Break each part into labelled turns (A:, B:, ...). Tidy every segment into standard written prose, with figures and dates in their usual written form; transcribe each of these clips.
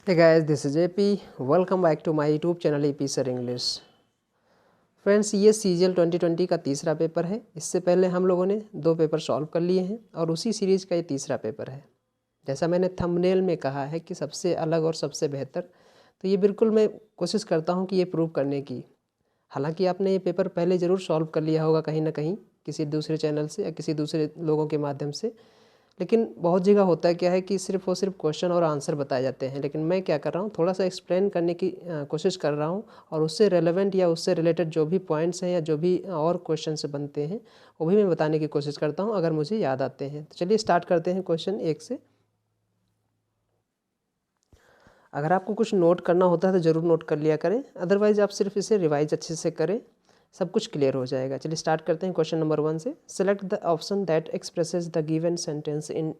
A: Hey guys, this is AP. Welcome back to my YouTube channel AP Sir English. Friends, ये CGL 2020 का तीसरा paper है। इससे पहले हम लोगों ने 2 पेपर सॉल्व कर लिए हैं और उसी सीरीज़ का ये तीसरा पेपर है। जैसा मैंने थंबनेल में कहा है कि सबसे अलग और सबसे बेहतर, तो ये बिल्कुल मैं कोशिश करता हूँ कि ये प्रूव करने की। हालांकि आपने ये पेपर पहले ज़रूर सॉल्व कर लिया होगा कहीं ना कहीं, किसी दूसरे चैनल से या किसी दूसरे लोगों के माध्यम से, लेकिन बहुत जगह होता है क्या है कि सिर्फ और सिर्फ क्वेश्चन और आंसर बताए जाते हैं। लेकिन मैं क्या कर रहा हूँ, थोड़ा सा एक्सप्लेन करने की कोशिश कर रहा हूँ और उससे रेलेवेंट या उससे रिलेटेड जो भी पॉइंट्स हैं या जो भी और क्वेश्चन से बनते हैं वो भी मैं बताने की कोशिश करता हूँ अगर मुझे याद आते हैं। तो चलिए स्टार्ट करते हैं क्वेश्चन 1 से। अगर आपको कुछ नोट करना होता है तो ज़रूर नोट कर लिया करें, अदरवाइज़ आप सिर्फ इसे रिवाइज अच्छे से करें, सब कुछ क्लियर हो जाएगा। चलिए स्टार्ट करते हैं क्वेश्चन नंबर 1 से। Select the option that expresses the given sentence in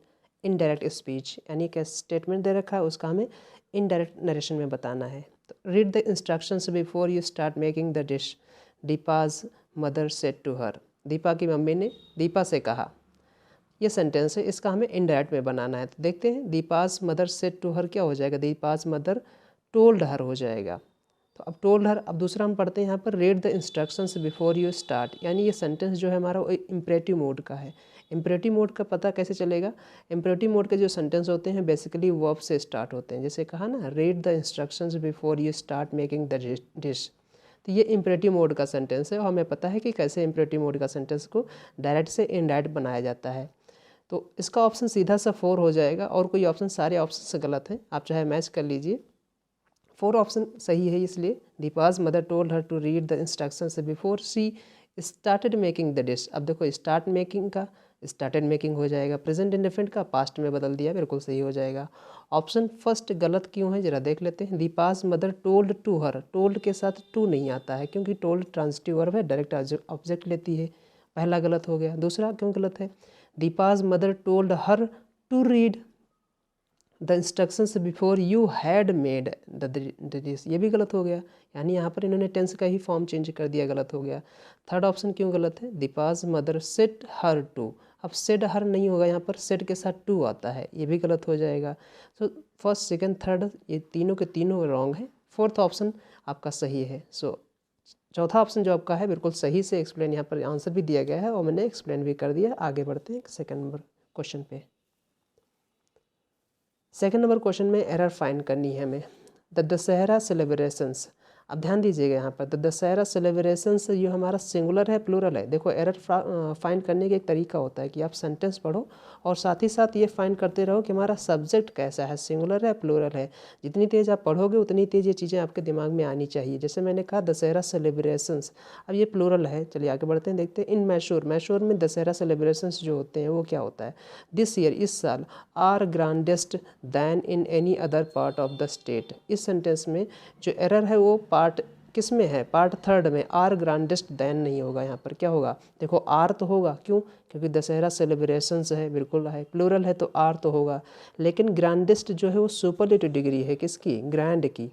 A: indirect speech, यानी क्या स्टेटमेंट दे रखा है उसका हमें इनडायरेक्ट नरेशन में बताना है। तो read the instructions before you start making the dish, Deepa's mother said to her. Deepa की मम्मी ने दीपा से कहा। ये सेंटेंस है, इसका हमें इनडायरेक्ट में बनाना है। तो देखते हैं, दीपाज मदर सेड टू हर क्या हो जाएगा, दीपाज मदर टोल्ड हर हो जाएगा। तो अब टोल्ड हर, अब दूसरा हम पढ़ते हैं यहाँ पर read the instructions before you start, यानी ये सेंटेंस जो है हमारा वो इम्परेटिव मोड का है। इम्परेटिव मोड का पता कैसे चलेगा? इम्परेटिव मोड के जो सेंटेंस होते हैं बेसिकली वर्ब से स्टार्ट होते हैं। जैसे कहा ना, read the instructions before you start making the dish, तो ये इम्परेटिव मोड का सेंटेंस है और हमें पता है कि कैसे इम्परेटिव मोड का सेंटेंस को डायरेक्ट से इनडायरेक्ट बनाया जाता है। तो इसका ऑप्शन सीधा सा 4 हो जाएगा और कोई ऑप्शन, सारे ऑप्शन से गलत हैं, आप चाहे मैच कर लीजिए। 4 ऑप्शन सही है, इसलिए Deepa's mother told her to read the instructions before she started making the dish. अब देखो, स्टार्ट मेकिंग का स्टार्टेड मेकिंग हो जाएगा, प्रेजेंट इंडेफिनिट का पास्ट में बदल दिया, बिल्कुल सही हो जाएगा। ऑप्शन फर्स्ट गलत क्यों है जरा देख लेते हैं। Deepa's mother told to her, told के साथ टू नहीं आता है क्योंकि टोल्ड ट्रांजिटिव वर्ब है, डायरेक्ट ऑब्जेक्ट लेती है, पहला गलत हो गया। दूसरा क्यों गलत है, Deepa's mother told her to read the instructions before you had made the dish, ये भी गलत हो गया, यानी यहाँ पर इन्होंने टेंस का ही फॉर्म चेंज कर दिया, गलत हो गया। थर्ड ऑप्शन क्यों गलत है, Deepa's mother said her to, अब सेड हर नहीं होगा, यहाँ पर सेड के साथ टू आता है, ये भी गलत हो जाएगा। सो फर्स्ट सेकंड थर्ड ये तीनों के तीनों रॉन्ग है, फोर्थ ऑप्शन आपका सही है। सो चौथा ऑप्शन जो आपका है बिल्कुल सही से एक्सप्लेन, यहाँ पर आंसर भी दिया गया है और मैंने एक्सप्लेन भी कर दिया। आगे बढ़ते हैं सेकंड नंबर क्वेश्चन पे। सेकंड नंबर क्वेश्चन में एरर फाइंड करनी है हमें। द दशहरा सेलिब्रेशंस, अब ध्यान दीजिएगा यहाँ पर, द दशहरा सेलिब्रेशंस ये हमारा सिंगुलर है प्लूरल है। देखो, एरर फाइंड करने का एक तरीका होता है कि आप सेंटेंस पढ़ो और साथ ही साथ ये फाइंड करते रहो कि हमारा सब्जेक्ट कैसा है, सिंगुलर है प्लूरल है। जितनी तेज़ आप पढ़ोगे उतनी तेज़ ये चीज़ें आपके दिमाग में आनी चाहिए। जैसे मैंने कहा दशहरा सेलिब्रेशंस, अब ये प्लूरल है। चलिए आगे बढ़ते हैं, देखते हैं। इन मैशूर, मैशूर में दशहरा सेलिब्रेशंस जो होते हैं वो क्या होता है, दिस ईयर, इस साल, are grandest than in any other part of the state. इस सेंटेंस में जो एरर है वो पार्ट किस में है, पार्ट थर्ड में, आर ग्रांडेस्ट दैन नहीं होगा, यहाँ पर क्या होगा, देखो आर तो होगा, क्यों, क्योंकि दशहरा सेलिब्रेशंस है, बिल्कुल है, प्लूरल है तो आर तो होगा। लेकिन ग्रांडेस्ट जो है वो सुपरलेटिव डिग्री है, किसकी, ग्रैंड की,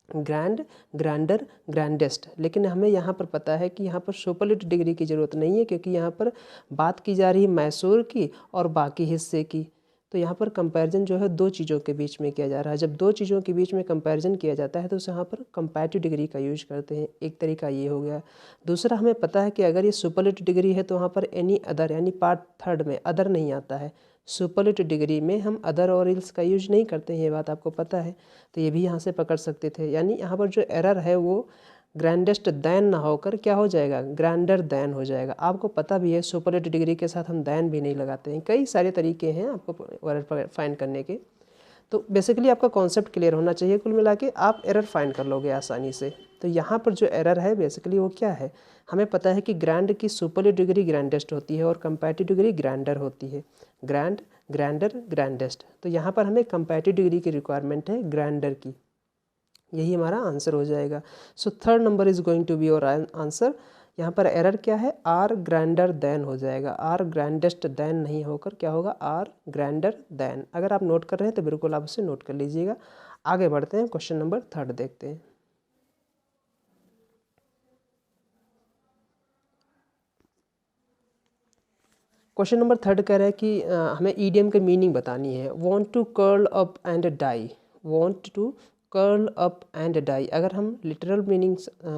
A: ग्रैंड, ग्रैंडर, ग्रैंडेस्ट। लेकिन हमें यहाँ पर पता है कि यहाँ पर सुपरलेटिव डिग्री की ज़रूरत नहीं है क्योंकि यहाँ पर बात की जा रही है मैसूर की और बाकी हिस्से की। तो यहाँ पर कंपैरिजन जो है दो चीज़ों के बीच में किया जा रहा है। जब दो चीज़ों के बीच में कंपैरिजन किया जाता है तो उस यहाँ पर कंपैरेटिव डिग्री का यूज करते हैं, एक तरीका ये हो गया। दूसरा, हमें पता है कि अगर ये सुपरलेटिव डिग्री है तो वहाँ पर एनी अदर, यानी पार्ट थर्ड में अदर नहीं आता है। सुपरलेटिव डिग्री में हम अदर और इल्स का यूज नहीं करते हैं, ये बात आपको पता है, तो ये भी यहाँ से पकड़ सकते थे। यानी यहाँ पर जो एरर है वो ग्रैंडेस्ट दैन ना होकर क्या हो जाएगा, ग्रैंडर दैन हो जाएगा। आपको पता भी है सुपरलेटिव डिग्री के साथ हम दैन भी नहीं लगाते हैं, कई सारे तरीके हैं आपको एरर फाइंड करने के। तो बेसिकली आपका कॉन्सेप्ट क्लियर होना चाहिए, कुल मिला के आप एरर फाइंड कर लोगे आसानी से। तो यहाँ पर जो एरर है बेसिकली वो क्या है, हमें पता है कि ग्रैंड की सुपरलेटिव डिग्री ग्रैंडेस्ट होती है और कंपैरेटिव डिग्री ग्रैंडर होती है, ग्रैंड, ग्रैंडर, ग्रैंडेस्ट। तो यहाँ पर हमें कंपैरेटिव डिग्री की रिक्वायरमेंट है ग्रैंडर की, यही हमारा आंसर हो जाएगा। So third number is going to be your answer. यहाँ पर एरर क्या है, आर ग्रैंडर दैन हो जाएगा, आर ग्रैंडेस्ट दैन नहीं होकर क्या होगा, आर ग्रैंडर दैन। अगर आप नोट कर रहे हैं तो बिल्कुल आप उसे नोट कर लीजिएगा। आगे बढ़ते हैं, क्वेश्चन नंबर थर्ड देखते हैं। क्वेश्चन नंबर थर्ड कह रहा है कि हमें ईडियम के मीनिंग बतानी है। Want to curl up and die, want to curl up and die. अगर हम लिटरल मीनिंग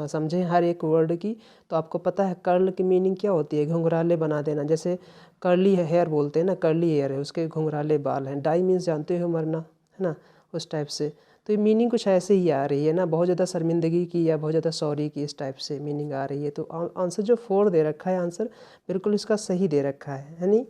A: समझें हर एक वर्ड की, तो आपको पता है कर्ल की मीनिंग क्या होती है, घुंघराले बना देना। जैसे कर्ली हेयर बोलते हैं ना, कर्ली हेयर है, उसके घुंघराले बाल हैं। डाई मीन्स जानते हो मरना, है ना, उस टाइप से। तो ये मीनिंग कुछ ऐसे ही आ रही है ना, बहुत ज़्यादा शर्मिंदगी की या बहुत ज़्यादा सॉरी की, इस टाइप से मीनिंग आ रही है। तो आंसर जो 4 दे रखा है, आंसर बिल्कुल इसका सही दे रखा है। यानी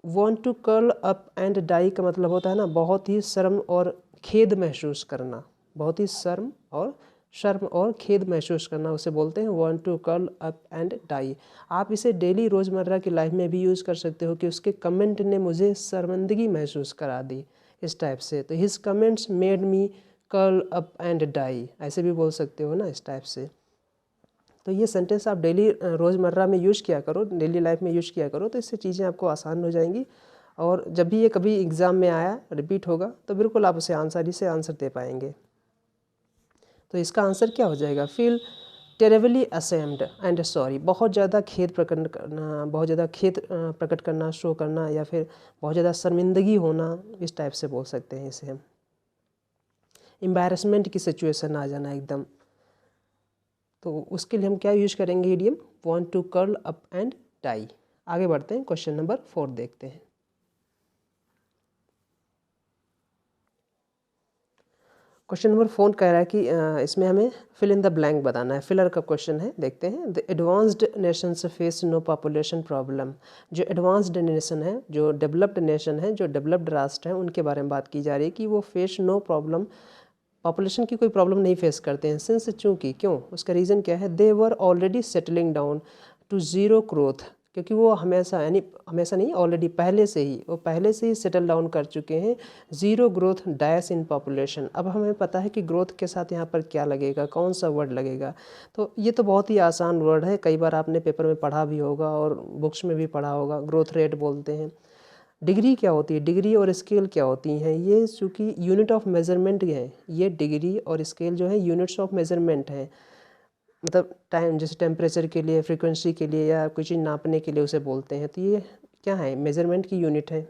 A: want to curl up and die का मतलब होता है ना, बहुत ही शर्म और खेद महसूस करना, बहुत ही शर्म और खेद महसूस करना, उसे बोलते हैं want to curl up and die. आप इसे डेली रोज़मर्रा की लाइफ में भी यूज़ कर सकते हो कि उसके कमेंट ने मुझे शर्मिंदगी महसूस करा दी, इस टाइप से। तो his comments made me curl up and die, ऐसे भी बोल सकते हो ना, इस टाइप से। तो ये सेंटेंस आप डेली रोज़मर्रा में यूज़ किया करो, डेली लाइफ में यूज़ किया करो, तो इससे चीज़ें आपको आसान हो जाएंगी। और जब भी ये कभी एग्ज़ाम में आया, रिपीट होगा, तो बिल्कुल आप उसे आसानी से आंसर दे पाएंगे। तो इसका आंसर क्या हो जाएगा, feel terribly ashamed and sorry. बहुत ज़्यादा खेद प्रकट करना, बहुत ज़्यादा खेद प्रकट करना, शो करना, या फिर बहुत ज़्यादा शर्मिंदगी होना, इस टाइप से बोल सकते हैं इसे हम। एम्बैरसमेंट की सिचुएशन आ जाना एकदम, तो उसके लिए हम क्या यूज करेंगे, idiom want to curl up and die. आगे बढ़ते हैं, क्वेश्चन नंबर 4 देखते हैं। क्वेश्चन नंबर 4 कह रहा है कि इसमें हमें फिल इन द ब्लैंक बताना है, फिलर का क्वेश्चन है। देखते हैं, the advanced Nations face no population problem. जो एडवांस्ड नेशन है, जो डेवलप्ड नेशन है, जो डेवलप्ड राष्ट्र हैं, उनके बारे में बात की जा रही है कि वो फेस नो प्रॉब्लम, पॉपुलेशन की कोई प्रॉब्लम नहीं फेस करते हैं। सिंस, चूँकि, क्यों, उसका रीज़न क्या है, they were already settling down to zero growth. क्योंकि वो हमेशा, यानी हमेशा नहीं, ऑलरेडी पहले से ही सेटल डाउन कर चुके हैं zero growth dash in population. अब हमें पता है कि ग्रोथ के साथ यहाँ पर क्या लगेगा, कौन सा वर्ड लगेगा। तो ये तो बहुत ही आसान वर्ड है, कई बार आपने पेपर में पढ़ा भी होगा और बुक्स में भी पढ़ा होगा। ग्रोथ रेट बोलते हैं। डिग्री क्या होती है, डिग्री और स्केल क्या होती हैं, ये चूँकि यूनिट ऑफ मेज़रमेंट है, ये डिग्री और स्केल जो है यूनिट्स ऑफ मेज़रमेंट है। मतलब टाइम, जैसे टेम्परेचर के लिए, फ्रीक्वेंसी के लिए, या कोई चीज़ नापने के लिए उसे बोलते हैं। तो ये क्या है, मेज़रमेंट की यूनिट है।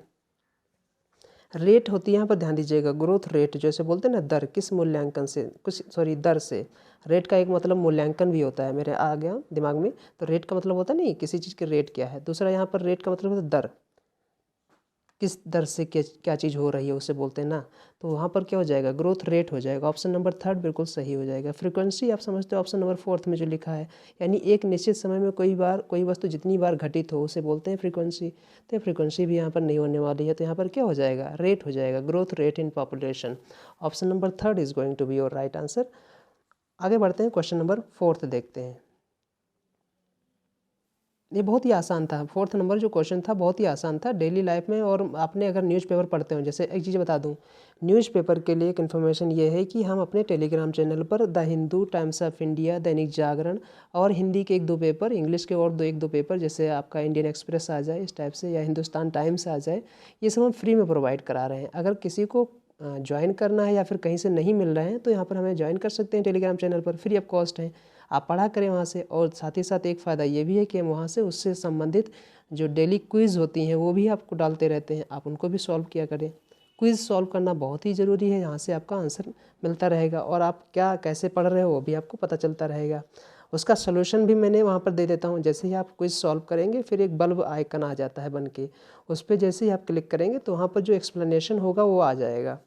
A: रेट होती है यहाँ पर, ध्यान दीजिएगा, ग्रोथ रेट जैसे बोलते हैं ना, दर, किस मूल्यांकन से, कुछ सॉरी दर से। रेट का एक मतलब मूल्यांकन भी होता है, मेरे आ गया दिमाग में। तो रेट का मतलब होता नहीं किसी चीज़ के रेट क्या है, दूसरा यहाँ पर रेट का मतलब होता है दर, किस दर से क्या चीज़ हो रही है, उसे बोलते हैं ना। तो वहाँ पर क्या हो जाएगा, ग्रोथ रेट हो जाएगा। ऑप्शन नंबर 3 बिल्कुल सही हो जाएगा। फ्रीक्वेंसी आप समझते हो, ऑप्शन नंबर 4 में जो लिखा है, यानी एक निश्चित समय में कोई वस्तु जितनी बार घटित हो, उसे बोलते हैं फ्रीक्वेंसी। तो फ्रीक्वेंसी भी यहाँ पर नहीं होने वाली है, तो यहाँ पर क्या हो जाएगा, रेट हो जाएगा, growth rate in population. Option number 3 is going to be your right answer. आगे बढ़ते हैं, क्वेश्चन नंबर 4 देखते हैं। ये बहुत ही आसान था, 4th नंबर जो क्वेश्चन था बहुत ही आसान था डेली लाइफ में। और आपने अगर न्यूज़पेपर पढ़ते हो, जैसे एक चीज़ बता दूं, न्यूज़पेपर के लिए एक इन्फॉर्मेशन ये है कि हम अपने टेलीग्राम चैनल पर the Hindu, times of India, Dainik Jagran और हिंदी के 1-2 पेपर, इंग्लिश के और 1-2 पेपर, जैसे आपका इंडियन एक्सप्रेस आ जाए इस टाइप से, या हिंदुस्तान टाइम्स आ जाए, ये सब हम फ्री में प्रोवाइड करा रहे हैं। अगर किसी को ज्वाइन करना है या फिर कहीं से नहीं मिल रहे हैं, तो यहाँ पर हमें ज्वाइन कर सकते हैं टेलीग्राम चैनल पर, फ्री ऑफ कॉस्ट है। आप पढ़ा करें वहाँ से। और साथ ही साथ एक फ़ायदा ये भी है कि हम वहाँ से उससे संबंधित जो डेली क्विज़ होती हैं वो भी आपको डालते रहते हैं, आप उनको भी सॉल्व किया करें। क्विज़ सॉल्व करना बहुत ही ज़रूरी है, यहाँ से आपका आंसर मिलता रहेगा और आप क्या कैसे पढ़ रहे हो वो भी आपको पता चलता रहेगा। उसका सोल्यूशन भी मैंने वहाँ पर दे देता हूँ। जैसे ही आप क्विज़ सॉल्व करेंगे, फिर एक बल्ब आइकन आ जाता है बन के, उस पर जैसे ही आप क्लिक करेंगे तो वहाँ पर जो एक्सप्लेनेशन होगा वो आ जाएगा।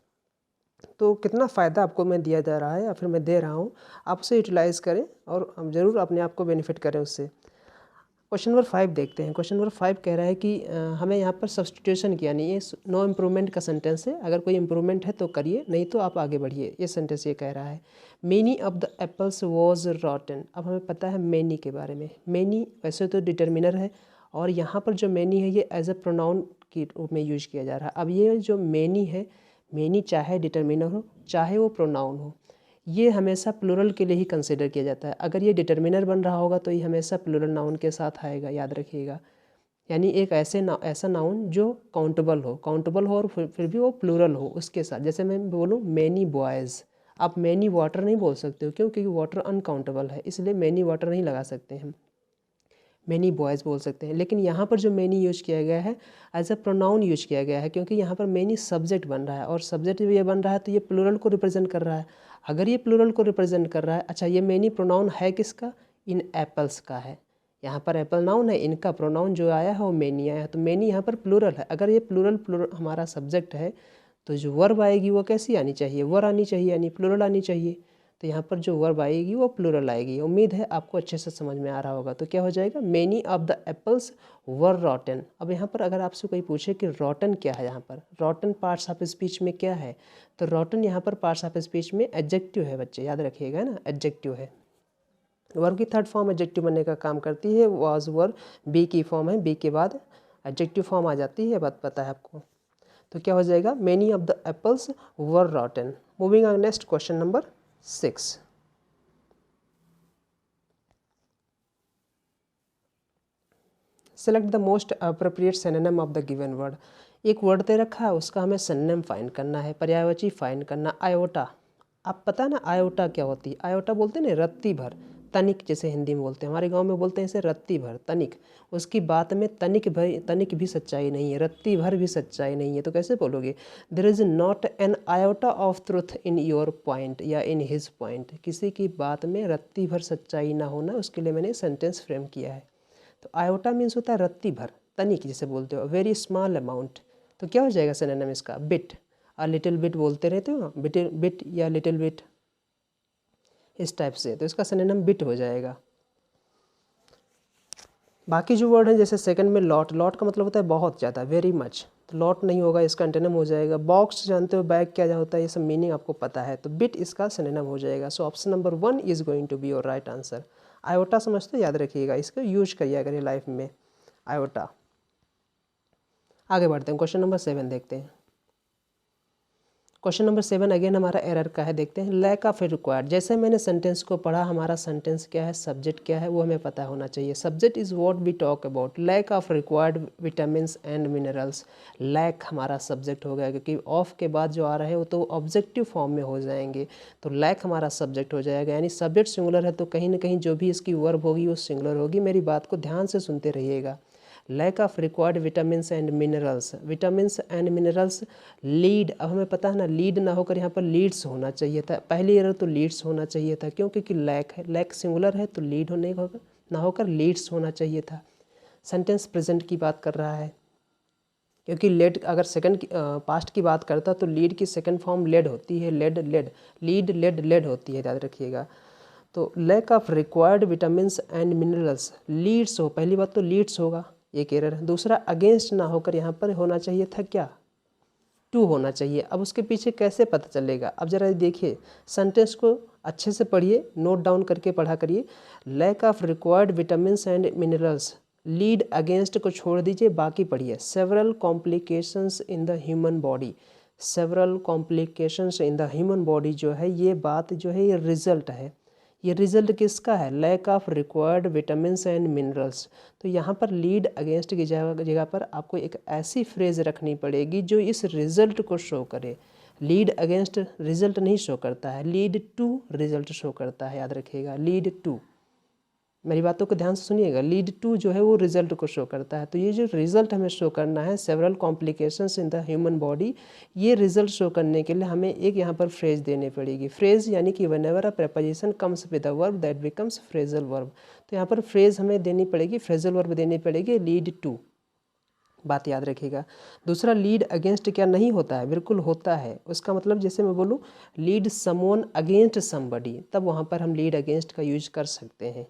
A: तो कितना फ़ायदा आपको मैं दिया जा रहा है या फिर मैं दे रहा हूँ, आप उसे यूटिलाइज़ करें और ज़रूर अपने आप को बेनिफिट करें उससे। क्वेश्चन नंबर 5 देखते हैं। क्वेश्चन नंबर 5 कह रहा है कि हमें यहाँ पर सब्स्टिट्यूशन किया, नहीं, ये नो इम्प्रूवमेंट का सेंटेंस है। अगर कोई इम्प्रूवमेंट है तो करिए, नहीं तो आप आगे बढ़िए। ये सेंटेंस ये कह रहा है, many of the apples was रॉटन। अब हमें पता है मेनी के बारे में। मेनी वैसे तो डिटर्मिनर है, और यहाँ पर जो मेनी है ये एज ए प्रोनाउन के रूप में यूज किया जा रहा है। अब ये जो मेनी है, मेनी चाहे डिटर्मिनर हो चाहे वो प्रोनाउन हो, ये हमेशा प्लूरल के लिए ही कंसिडर किया जाता है। अगर ये डिटर्मिनर बन रहा होगा तो ये हमेशा प्लूरल नाउन के साथ आएगा, याद रखिएगा। यानी एक ऐसा नाउन जो काउंटेबल हो और फिर भी वो प्लूरल हो उसके साथ। जैसे मैं बोलूँ मैनी बॉयज़, आप मैनी वाटर नहीं बोल सकते हो, क्यों, क्योंकि वाटर अनकाउंटेबल है, इसलिए मैनी वाटर नहीं लगा सकते हम। मैनी बॉयज़ बोल सकते हैं। लेकिन यहाँ पर जो मैनी यूज किया गया है एज अ प्रोनाउन यूज किया गया है, क्योंकि यहाँ पर मैनी सब्जेक्ट बन रहा है और सब्जेक्ट ये बन रहा है तो ये प्लूरल को रिप्रेजेंट कर रहा है। अगर ये प्लूरल को रिप्रेजेंट कर रहा है, अच्छा ये मैनी प्रोनाउन है किसका? इन एप्पल्स का है। यहाँ पर एप्पल नाउन है, इनका प्रोनाउन जो आया है वो मैनी आया है, तो मैनी यहाँ पर प्लूरल है। अगर ये प्लूरल हमारा सब्जेक्ट है तो जो वर्ब आएगी वो कैसी आनी चाहिए? वर आनी चाहिए, यानी प्लूरल आनी चाहिए। तो यहाँ पर जो वर्ब आएगी वो प्लूरल आएगी। उम्मीद है आपको अच्छे से समझ में आ रहा होगा। तो क्या हो जाएगा? मैनी ऑफ द एप्पल्स वर रॉटन। अब यहाँ पर अगर आपसे कोई पूछे कि रॉटन क्या है, यहाँ पर रॉटन पार्ट्स ऑफ स्पीच में क्या है, तो रॉटन यहाँ पर पार्ट्स ऑफ स्पीच में एडजेक्टिव है बच्चे, याद रखिएगा ना, एडजेक्टिव है। वर्ब की थर्ड फॉर्म एडजेक्टिव बनने का काम करती है। वाज वर्ब बी की फॉर्म है, बी के बाद एडजेक्टिव फॉर्म आ जाती है, बात पता है आपको। तो क्या हो जाएगा? Many of the apples were रॉटन। Moving on next question number 6। Select the most appropriate synonym of the given word. एक वर्ड दे रखा है, उसका हमें सिनोनिम फाइंड करना है, पर्यायवाची फाइंड करना। आयोटा, आप पता ना आयोटा क्या होती है? आयोटा बोलते हैं ना रत्ती भर, तनिक जैसे हिंदी में बोलते हैं, हमारे गांव में बोलते हैं इसे रत्ती भर, तनिक। उसकी बात में तनिक भी सच्चाई नहीं है, रत्ती भर भी सच्चाई नहीं है, तो कैसे बोलोगे? There is not an iota of truth in your point या इन हिज पॉइंट। किसी की बात में रत्ती भर सच्चाई ना होना, उसके लिए मैंने सेंटेंस फ्रेम किया है। तो आयोटा मीन्स होता है रत्ती भर, तनिक जिसे बोलते हो, वेरी स्मॉल अमाउंट। तो क्या हो जाएगा सिनोनिम इसका? बिट। अ लिटिल बिट बोलते रहते हो, बिट या लिटिल बिट, इस टाइप से, तो इसका सिनोनिम बिट हो जाएगा। बाकी जो वर्ड है जैसे सेकंड में लॉट, लॉट का मतलब होता है बहुत ज़्यादा, वेरी मच, तो लॉट नहीं होगा, इसका एंटोनिम हो जाएगा। बॉक्स जानते हो, बैग क्या होता है, ये सब मीनिंग आपको पता है, तो बिट इसका सिनोनिम हो जाएगा। So option number 1 is going to be your right answer. Iota समझते, याद रखिएगा, इसका यूज करिए अगर लाइफ में, आयोटा। आगे बढ़ते हैं, क्वेश्चन नंबर 7 देखते हैं। क्वेश्चन नंबर 7 अगेन हमारा एरर का है, देखते हैं। लैक ऑफ रिक्वायर्ड, जैसे मैंने सेंटेंस को पढ़ा, हमारा सेंटेंस क्या है, सब्जेक्ट क्या है, वो हमें पता होना चाहिए। Subject is what we talk about, lack of required vitamins and minerals. Lack हमारा सब्जेक्ट हो गया, क्योंकि ऑफ के बाद जो आ रहे हैं वो तो ऑब्जेक्टिव फॉर्म में हो जाएंगे, तो लैक हमारा सब्जेक्ट हो जाएगा। यानी सब्जेक्ट सिंगुलर है तो कहीं ना कहीं जो भी इसकी वर्ब होगी वो सिंगुलर होगी। मेरी बात को ध्यान से सुनते रहिएगा। Lack of required vitamins and minerals, vitamins and minerals lead, अब हमें पता है ना, लीड ना होकर यहाँ पर लीड्स होना चाहिए था। पहली एरर तो लीड्स होना चाहिए था, क्योंकि लैक है, लैक सिंगुलर है तो लीड होने होगा ना, होकर लीड्स होना चाहिए था। सेंटेंस प्रेजेंट की बात कर रहा है, क्योंकि लेड अगर सेकंड पास्ट की बात करता तो लीड की सेकंड फॉर्म लेड होती है, led led, lead led led होती है, याद रखिएगा। तो lack of required vitamins and minerals, leads हो, पहली बात तो लीड्स होगा, एक एरर है। दूसरा अगेंस्ट ना होकर यहाँ पर होना चाहिए था क्या, टू होना चाहिए। अब उसके पीछे कैसे पता चलेगा? अब जरा देखिए, सेंटेंस को अच्छे से पढ़िए, नोट डाउन करके पढ़ा करिए। Lack of required vitamins and minerals, lead against को छोड़ दीजिए, बाकी पढ़िए। Several complications in the human body, several complications in the human body जो है, ये बात जो है ये रिजल्ट है। ये रिजल्ट किसका है? Lack of required vitamins and minerals. तो यहाँ पर लीड अगेंस्ट की जगह पर आपको एक ऐसी फ्रेज रखनी पड़ेगी जो इस रिजल्ट को शो करे। लीड अगेंस्ट रिजल्ट नहीं शो करता है, लीड टू रिजल्ट शो करता है, याद रखिएगा, लीड टू। मेरी बातों को ध्यान से सुनिएगा, लीड टू जो है वो रिजल्ट को शो करता है। तो ये जो रिजल्ट हमें शो करना है, several complications in the human body, ये रिजल्ट शो करने के लिए हमें एक यहाँ पर फ्रेज देनी पड़ेगी। फ्रेज यानी कि whenever a preposition comes with a verb that becomes phrasal verb. तो यहाँ पर फ्रेज हमें देनी पड़ेगी, फ्रेजल वर्ब देनी पड़ेगी, लीड टू, बात याद रखिएगा। दूसरा, लीड अगेंस्ट क्या नहीं होता है? बिल्कुल होता है। उसका मतलब जैसे मैं बोलूँ लीड समवन अगेंस्ट समबडी, तब वहाँ पर हम लीड अगेंस्ट का यूज कर सकते हैं,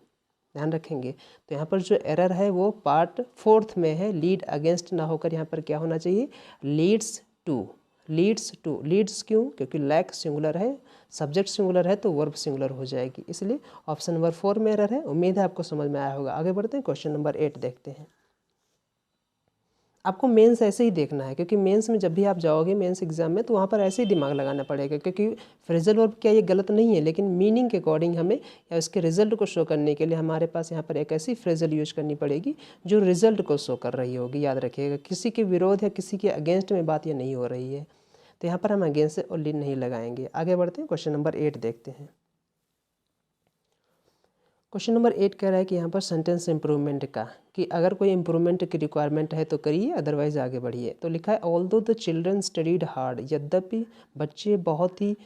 A: ध्यान रखेंगे। तो यहाँ पर जो एरर है वो पार्ट 4 में है, लीड अगेंस्ट ना होकर यहाँ पर क्या होना चाहिए, leads to, leads to. Leads क्यों? क्योंकि लैक सिंगुलर है, सब्जेक्ट सिंगुलर है तो वर्ब सिंगुलर हो जाएगी, इसलिए ऑप्शन नंबर 4 में एरर है। उम्मीद है आपको समझ में आया होगा। आगे बढ़ते हैं, क्वेश्चन नंबर 8 देखते हैं। आपको मेंस ऐसे ही देखना है, क्योंकि मेंस में जब भी आप जाओगे मेंस एग्जाम में तो वहाँ पर ऐसे ही दिमाग लगाना पड़ेगा, क्योंकि फ्रेजल वर्ब क्या ये गलत नहीं है, लेकिन मीनिंग के अकॉर्डिंग हमें या उसके रिजल्ट को शो करने के लिए हमारे पास यहाँ पर एक ऐसी फ्रेजल यूज करनी पड़ेगी जो रिजल्ट को शो कर रही होगी, याद रखिएगा। किसी के विरोध या किसी के अगेंस्ट में बात ये नहीं हो रही है, तो यहाँ पर हम अगेंस्ट से और नहीं लगाएंगे। आगे बढ़ते हैं, क्वेश्चन नंबर 8 देखते हैं। क्वेश्चन नंबर 8 कह रहा है कि यहाँ पर सेंटेंस इम्प्रूवमेंट का, कि अगर कोई इम्प्रूवमेंट की रिक्वायरमेंट है तो करिए, अदरवाइज आगे बढ़िए। तो लिखा है although the children studied hard, यद्यपि बच्चे बहुत ही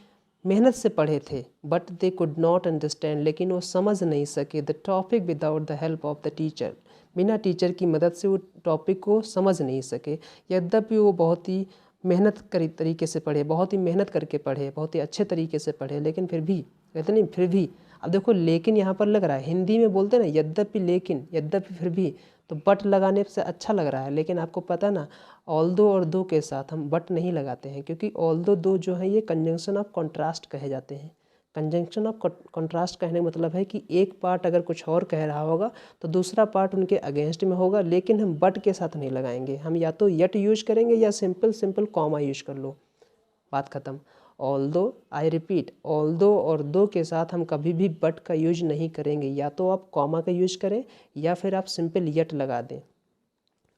A: मेहनत से पढ़े थे, but they could not understand, लेकिन वो समझ नहीं सके, the topic without the help of the teacher, बिना टीचर की मदद से वो टॉपिक को समझ नहीं सके। यद्यपि वो बहुत ही मेहनत करी तरीके से पढ़े, बहुत ही मेहनत करके पढ़े, बहुत ही अच्छे तरीके से पढ़े, लेकिन फिर भी, कहते नहीं फिर भी। अब देखो लेकिन यहाँ पर लग रहा है, हिंदी में बोलते हैं ना यद्यपि, लेकिन, यद्यपि, फिर भी, तो बट लगाने से अच्छा लग रहा है। लेकिन आपको पता ना, ऑल्दो और दो के साथ हम बट नहीं लगाते हैं, क्योंकि ऑल्दो दो जो है ये कंजंक्शन ऑफ कॉन्ट्रास्ट कहे जाते हैं। कंजंक्शन ऑफ कॉन्ट्रास्ट कहने का मतलब है कि एक पार्ट अगर कुछ और कह रहा होगा तो दूसरा पार्ट उनके अगेंस्ट में होगा, लेकिन हम बट के साथ नहीं लगाएंगे। हम या तो यट यूज करेंगे या सिंपल कॉमा यूज कर लो, बात ख़त्म। ऑल्दो, आई रिपीट, ऑल्दो और दो के साथ हम कभी भी बट का यूज नहीं करेंगे, या तो आप कॉमा का यूज करें या फिर आप सिंपल यट लगा दें।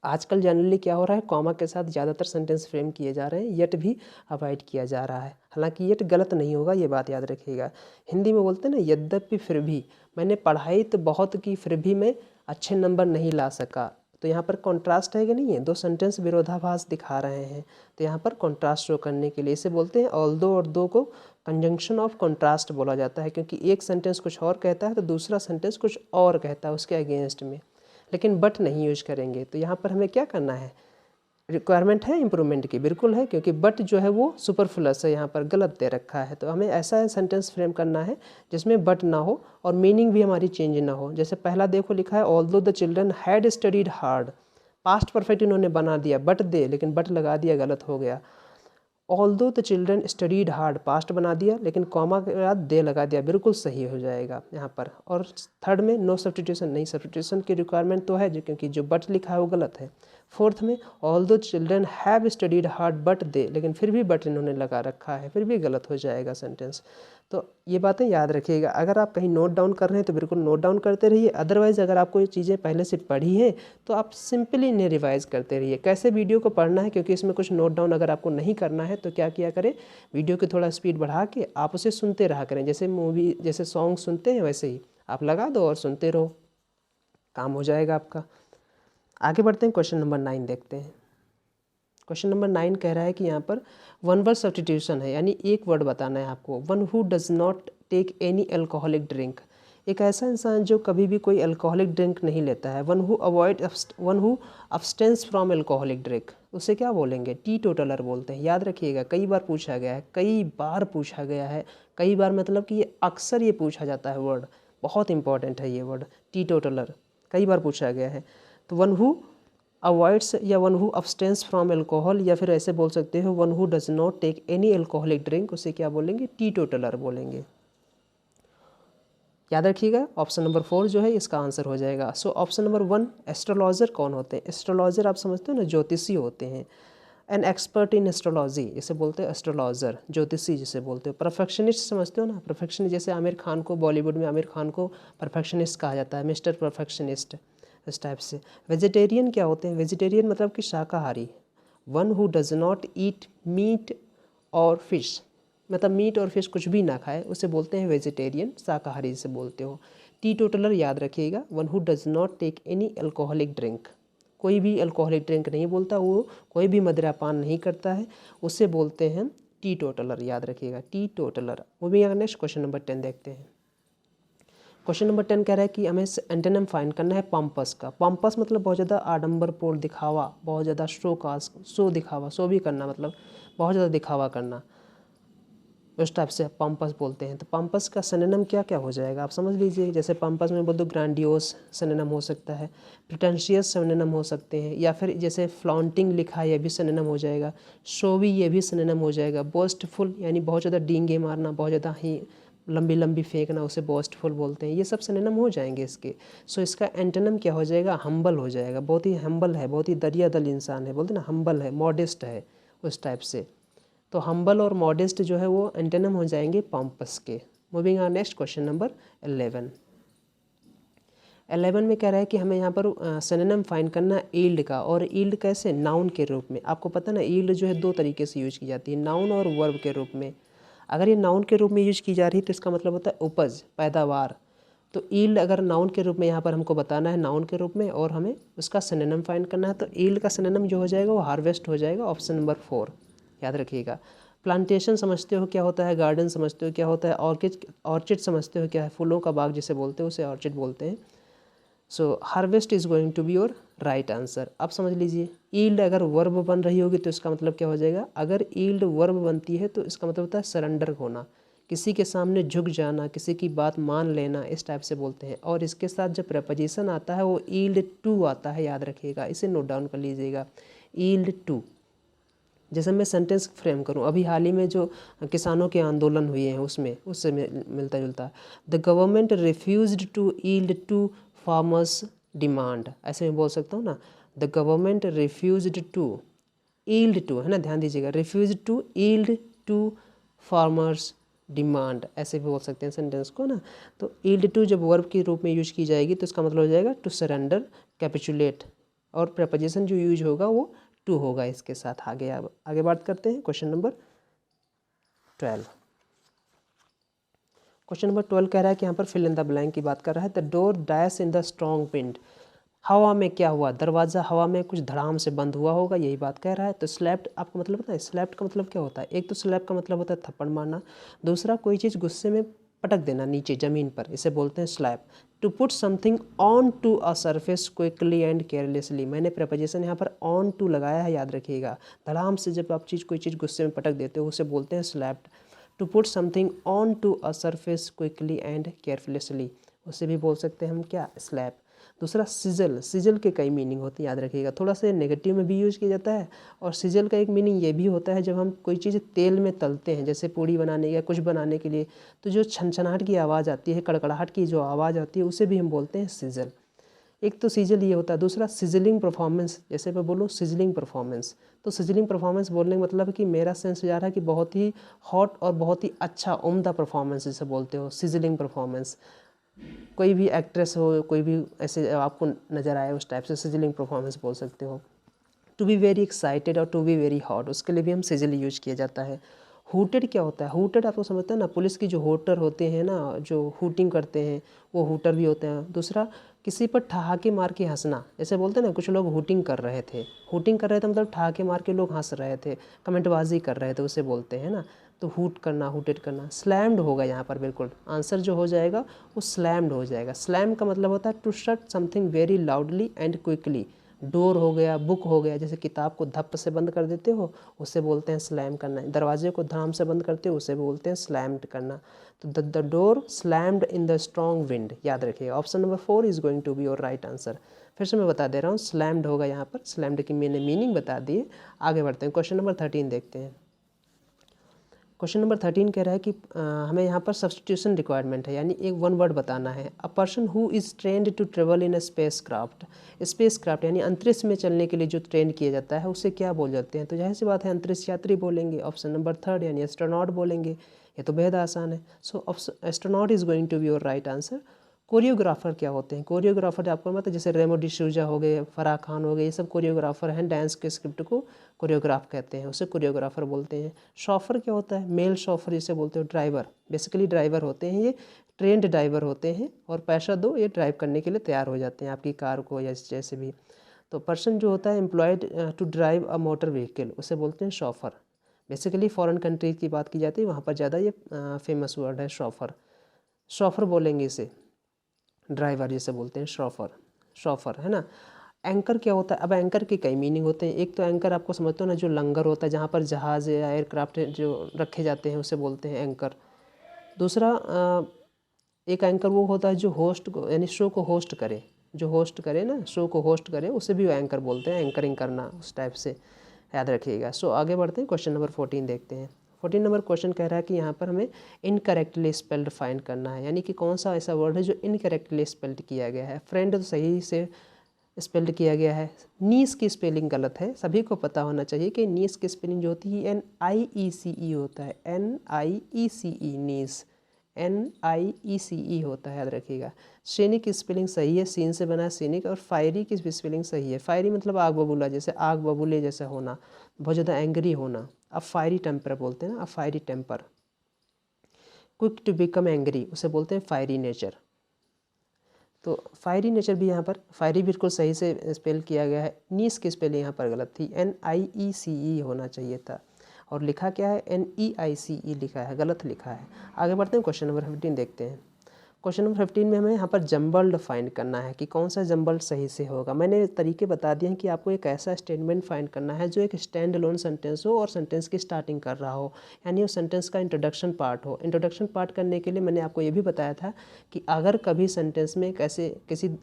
A: आजकल जनरली क्या हो रहा है, कॉमा के साथ ज़्यादातर सेंटेंस फ्रेम किए जा रहे हैं, यट भी अवॉइड किया जा रहा है। हालांकि यट गलत नहीं होगा, ये बात याद रखिएगा। हिंदी में बोलते हैं ना यद्यपि फिर भी, मैंने पढ़ाई तो बहुत की फिर भी मैं अच्छे नंबर नहीं ला सका। तो यहाँ पर कॉन्ट्रास्ट है कि नहीं है, दो सेंटेंस विरोधाभास दिखा रहे हैं, तो यहाँ पर कॉन्ट्रास्ट शो करने के लिए इसे बोलते हैं ऑल्दो और दो को कंजंक्शन ऑफ कॉन्ट्रास्ट बोला जाता है, क्योंकि एक सेंटेंस कुछ और कहता है तो दूसरा सेंटेंस कुछ और कहता है उसके अगेंस्ट में, लेकिन बट नहीं यूज करेंगे। तो यहाँ पर हमें क्या करना है, रिक्वायरमेंट है इम्प्रूवमेंट की, बिल्कुल है, क्योंकि बट जो है वो सुपरफ्लस है, यहाँ पर गलत दे रखा है। तो हमें ऐसा सेंटेंस फ्रेम करना है जिसमें बट ना हो और मीनिंग भी हमारी चेंज ना हो। जैसे पहला देखो लिखा है although the children had studied hard, past perfect इन्होंने बना दिया बट दे, लेकिन बट लगा दिया, गलत हो गया। Although the children studied hard, past बना दिया, लेकिन कॉमा के बाद दे लगा दिया, बिल्कुल सही हो जाएगा यहाँ पर। और थर्ड में नो सब्स्टिट्यूशन, नहीं सब्स्टिट्यूशन की रिक्वायरमेंट तो है, जो क्योंकि जो बट लिखा है वो गलत है। फोर्थ में although children have studied hard but they, लेकिन फिर भी बट इन्होंने लगा रखा है, फिर भी गलत हो जाएगा सेंटेंस। तो ये बातें याद रखिएगा। अगर आप कहीं नोट डाउन कर रहे हैं तो बिल्कुल नोट डाउन करते रहिए, अदरवाइज़ अगर आपको ये चीज़ें पहले से पढ़ी हैं तो आप सिंपली इन्हें रिवाइज़ करते रहिए। कैसे वीडियो को पढ़ना है, क्योंकि इसमें कुछ नोट डाउन अगर आपको नहीं करना है तो क्या किया करें, वीडियो की थोड़ा स्पीड बढ़ा के आप उसे सुनते रहा करें, जैसे मूवी, जैसे सॉन्ग सुनते हैं वैसे ही आप लगा दो और सुनते रहो, काम हो जाएगा आपका। आगे बढ़ते हैं, क्वेश्चन नंबर 9 देखते हैं। क्वेश्चन नंबर 9 कह रहा है कि यहाँ पर वन वर्ड सब्स्टिट्यूशन है, यानी एक वर्ड बताना है आपको। One who does not take any alcoholic drink, एक ऐसा इंसान जो कभी भी कोई अल्कोहलिक ड्रिंक नहीं लेता है। One who abstains from alcoholic drink, उसे क्या बोलेंगे, टी टोटलर बोलते हैं। याद रखिएगा, कई बार पूछा गया है, कई बार पूछा गया है, कई बार मतलब कि ये अक्सर ये पूछा जाता है वर्ड, बहुत इंपॉर्टेंट है ये वर्ड टी टोटलर, कई बार पूछा गया है। तो वन हु अवॉइड्स या one who abstains from alcohol, या फिर ऐसे बोल सकते हो one who does not take any alcoholic drink, उसे क्या बोलेंगे, टी टोटलर बोलेंगे। याद रखिएगा, ऑप्शन नंबर 4 जो है इसका आंसर हो जाएगा। सो ऑप्शन नंबर 1, एस्ट्रोलॉजर कौन होते हैं, एस्ट्रोलॉजर आप समझते हो ना, ज्योतिषी होते हैं। एन एक्सपर्ट इन एस्ट्रोलॉजी, इसे बोलते हैं एस्ट्रोलॉजर, ज्योतिषी जिसे बोलते हो। परफेक्शनिस्ट समझते हो ना, परफेक्शनिस्ट, जैसे आमिर खान को, बॉलीवुड में आमिर खान को परफेक्शनिस्ट कहा जाता है, मिस्टर परफेक्शनिस्ट, इस टाइप से। वेजिटेरियन क्या होते हैं, वेजिटेरियन मतलब कि शाकाहारी। One who does not eat meat और फिश, मतलब मीट और फिश कुछ भी ना खाए, उसे बोलते हैं वेजिटेरियन, शाकाहारी जिसे बोलते हो। टी टोटलर याद रखिएगा, one who does not take any alcoholic drink, कोई भी अल्कोहलिक ड्रिंक नहीं बोलता, वो कोई भी मदिरा पान नहीं करता है, उसे बोलते हैं टी टोटलर, याद रखिएगा, टी टोटलर। मूविंग अगर नेक्स्ट क्वेश्चन नंबर 10 देखते हैं। क्वेश्चन नंबर 10 कह रहा है कि हमें एंटोनिम फाइंड करना है पम्पस का। पम्पस मतलब बहुत ज़्यादा आडंबरपूर्ण, दिखावा, बहुत ज़्यादा शो दिखावा, शो भी करना, मतलब बहुत ज़्यादा दिखावा करना, उस टाइप से पम्पस बोलते हैं। तो पम्पस का सिनोनिम क्या क्या हो जाएगा, आप समझ लीजिए। जैसे पम्पस में बोल दो ग्रैंडियोस सिनोनिम हो सकता है, प्रिटेंशियस सिनोनिम हो सकते हैं, या फिर जैसे फ्लॉन्टिंग लिखा है ये भी सिनोनिम हो जाएगा, शोवी ये भी सिनोनिम हो जाएगा, बोस्टफुल यानी बहुत ज़्यादा डींगे मारना, बहुत ज़्यादा ही लंबी लंबी फेंकना, उसे बोस्टफुल बोलते हैं, ये सब सिनोनिम हो जाएंगे इसके। सो इसका एंटोनिम क्या हो जाएगा, हम्बल हो जाएगा, बहुत ही हम्बल है, बहुत ही दरिया दल इंसान है, बोलते ना हम्बल है, मॉडेस्ट है, उस टाइप से। तो हम्बल और मॉडेस्ट जो है वो एंटोनिम हो जाएंगे पम्पस के। Moving on next question number 11। 11 में कह रहा है कि हमें यहाँ पर सिनोनिम फाइंड करना है ईल्ड का, और ईल्ड कैसे, नाउन के रूप में। आपको पता ना ईल्ड जो है दो तरीके से यूज की जाती है, नाउन और वर्ब के रूप में। अगर ये नाउन के रूप में यूज की जा रही है तो इसका मतलब होता है उपज, पैदावार। तो ईल्ड अगर नाउन के रूप में यहाँ पर हमको बताना है, नाउन के रूप में, और हमें उसका सिनोनिम फाइंड करना है, तो ईल्ड का सिनोनिम जो हो जाएगा वो हार्वेस्ट हो जाएगा, ऑप्शन नंबर 4 याद रखिएगा। प्लांटेशन समझते हो क्या होता है, गार्डन समझते हो क्या होता है, ऑर्चिड समझते हो क्या है, फूलों का बाग जिसे बोलते हैं उसे ऑर्चिड बोलते हैं। So harvest is going to be your right answer. अब समझ लीजिए, ईल्ड अगर वर्ब बन रही होगी तो इसका मतलब क्या हो जाएगा, अगर ईल्ड वर्ब बनती है तो इसका मतलब होता है सरेंडर होना, किसी के सामने झुक जाना, किसी की बात मान लेना, इस टाइप से बोलते हैं। और इसके साथ जब प्रपोजिशन आता है वो ईल्ड टू आता है, याद रखिएगा, इसे नोट डाउन कर लीजिएगा, ईल्ड टू। जैसे मैं सेंटेंस फ्रेम करूं, अभी हाल ही में जो किसानों के आंदोलन हुए हैं उसमें, उससे मिलता जुलता, the government refused to yield to farmers demand, ऐसे मैं बोल सकता हूँ ना, the government refused to yield to, है ना, ध्यान दीजिएगा, refuse to yield to farmers demand, ऐसे भी बोल सकते हैं सेंटेंस को ना। तो ईल्ड टू जब वर्ब के रूप में यूज की जाएगी तो इसका मतलब हो जाएगा टू सरेंडर, कैपिचुलेट, और प्रपोजिशन जो यूज होगा वो टू होगा इसके साथ। आगे बात करते हैं क्वेश्चन नंबर 12। क्वेश्चन नंबर 12 कह रहा है कि यहाँ पर फिल इन द ब्लैंक की बात कर रहा है। The door dash in the strong wind, हवा में क्या हुआ, दरवाज़ा हवा में कुछ धड़ाम से बंद हुआ होगा, यही बात कह रहा है। तो स्लैप्ड आपको मतलब पता है, स्लैप्ड का मतलब क्या होता है, एक तो स्लैप का मतलब होता है थप्पड़ मारना, दूसरा कोई चीज़ गुस्से में पटक देना नीचे ज़मीन पर, इसे बोलते हैं slap. To put something on to a surface quickly and carelessly, मैंने प्रपोजिशन यहाँ पर ऑन टू लगाया है, याद रखिएगा, धड़ाम से जब आप कोई चीज़ गुस्से में पटक देते हो उसे बोलते हैं slapped. To put something on to a surface quickly and carefully, उसे भी बोल सकते हैं हम क्या, स्लैप। दूसरा सिजल, सिजल के कई मीनिंग होते हैं, याद रखिएगा, थोड़ा सा नेगेटिव में भी यूज किया जाता है। और सिजल का एक मीनिंग ये भी होता है जब हम कोई चीज़ तेल में तलते हैं, जैसे पूड़ी बनाने या कुछ बनाने के लिए, तो जो छनछनाहट की आवाज़ आती है, कड़कड़ाहट की जो आवाज़ आती है, उसे भी हम बोलते हैं सिजल। एक तो सीजल ये होता है, दूसरा सिजलिंग परफॉर्मेंस, जैसे मैं बोलूँ सिजलिंग परफॉर्मेंस, तो सिजलिंग परफॉर्मेंस बोलने का मतलब है कि मेरा सेंस जा रहा है कि बहुत ही हॉट और बहुत ही अच्छा उम्दा परफॉर्मेंस जिसे बोलते हो, सिजलिंग परफॉर्मेंस। कोई भी एक्ट्रेस हो, कोई भी ऐसे आपको नज़र आए, उस टाइप से सिजलिंग परफॉर्मेंस बोल सकते हो। टू बी वेरी एक्साइटेड और टू बी वेरी हॉट, उसके लिए भी हम सिजल यूज किया जाता है। हुटेड क्या होता है, हुटेड आपको समझते हैं ना, पुलिस की जो होटर होते हैं ना, जो हुटिंग करते हैं, वो हुटर भी होते हैं। दूसरा, किसी पर ठहाके मार के हंसना, जैसे बोलते हैं ना, कुछ लोग हुटिंग कर रहे थे, हुटिंग कर रहे थे मतलब ठहाके मार के लोग हंस रहे थे, कमेंटबाजी कर रहे थे, उसे बोलते हैं ना। तो हुट करना, हुटेड करना। स्लैम्ड होगा यहाँ पर, बिल्कुल आंसर जो हो जाएगा वो स्लैम्ड हो जाएगा। स्लैम का मतलब होता है to shut something very loudly and quickly. Door हो गया, बुक हो गया, जैसे किताब को धप से बंद कर देते हो उसे बोलते हैं स्लैम करना, दरवाजे को धाम से बंद करते हो उसे बोलते हैं स्लैम्ड करना। तो the door slammed in the strong wind, याद रखिए, option number 4 is going to be your right answer. फिर से मैं बता दे रहा हूँ, स्लैम्ड होगा यहाँ पर, स्लैम्ड की मैंने मीनिंग बता दिए। आगे बढ़ते हैं, क्वेश्चन नंबर 13 देखते हैं। क्वेश्चन नंबर 13 कह रहा है कि हमें यहाँ पर सब्सटीट्यूशन रिक्वायरमेंट है, यानी एक वन वर्ड बताना है। A person who is trained to travel in a spacecraft, spacecraft यानी अंतरिक्ष में चलने के लिए जो ट्रेंड किया जाता है उसे क्या बोल जाते हैं, तो जाहिर सी बात है अंतरिक्ष यात्री बोलेंगे, ऑप्शन नंबर 3 यानी एस्ट्रोनॉट बोलेंगे, ये तो बेहद आसान है। So astronaut is going to be your right answer. Choreographer क्या होते हैं, कोरियोग्राफर आपको मतलब जैसे रेमो डिसूजा हो गए, फराह खान हो गए, ये सब कोरियोग्राफर हैं, डांस के स्क्रिप्ट को कोरियोग्राफ कहते हैं, उसे कोरियोग्राफर बोलते हैं। शॉफर क्या होता है, मेल शॉफर जिसे बोलते हो, ड्राइवर, बेसिकली ड्राइवर होते हैं, ये ट्रेंड ड्राइवर होते हैं, और पैसा दो ये ड्राइव करने के लिए तैयार हो जाते हैं आपकी कार को या जैसे भी। तो पर्सन जो होता है employed to drive a motor vehicle, उसे बोलते हैं शॉफर। बेसिकली फॉरेन कंट्रीज की बात की जाती है, वहाँ पर ज़्यादा ये फेमस वर्ड है शॉफर, शॉफर बोलेंगे इसे, ड्राइवर जिसे बोलते हैं शॉफर, शॉफर, है ना। एंकर क्या होता है, अब एंकर के कई मीनिंग होते हैं। एक तो एंकर आपको समझते हो ना, जो लंगर होता है जहाँ पर जहाज़ या एयरक्राफ्ट जो रखे जाते हैं उसे बोलते हैं एंकर। दूसरा एक एंकर वो होता है जो होस्ट को यानी शो को होस्ट करे, जो होस्ट करे ना, शो को होस्ट करे, उसे भी एंकर बोलते हैं, एंकरिंग करना, उस टाइप से याद रखिएगा। सो आगे बढ़ते हैं, क्वेश्चन नंबर 14 देखते हैं। 14 नंबर क्वेश्चन कह रहा है कि यहाँ पर हमें इनकरेक्टली स्पेल्ड फाइंड करना है, यानी कि कौन सा ऐसा वर्ड है जो इनकरेक्टली स्पेल्ड किया गया है। फ्रेंड तो सही से स्पेल्ड किया गया है, नीस की स्पेलिंग गलत है। सभी को पता होना चाहिए कि नीस की स्पेलिंग जो होती है NIECE होता है, NIECE, नीस, NIECE होता है, याद रखिएगा। सैनिक की स्पेलिंग सही है, सीन से बना है सैनिक। और फायरी की भी स्पेलिंग सही है, फायरी मतलब आग बबूला, जैसे आग बबूले जैसा होना, बहुत ज़्यादा एंग्री होना, अब फायरी टेम्पर बोलते हैं ना, अब fiery temper. Quick to become angry, उसे बोलते हैं फायरी नेचर। तो फायरी नेचर भी यहाँ पर फायरी बिल्कुल सही से स्पेल किया गया है, नीस की स्पेलिंग यहाँ पर गलत थी, NIECE होना चाहिए था, और लिखा क्या है NEICE लिखा है, गलत लिखा है। आगे बढ़ते हैं, क्वेश्चन नंबर 15 देखते हैं। क्वेश्चन नंबर 15 में हमें यहाँ पर जम्बल्ड फाइंड करना है कि कौन सा जम्बल्ड सही से होगा। मैंने तरीके बता दिए हैं कि आपको एक ऐसा स्टेटमेंट फाइंड करना है जो एक स्टैंड अलोन सेंटेंस हो और सेंटेंस की स्टार्टिंग कर रहा हो, यानी उस सेंटेंस का इंट्रोडक्शन पार्ट हो। इंट्रोडक्शन पार्ट करने के लिए मैंने आपको ये भी बताया था कि अगर कभी सेंटेंस में कैसे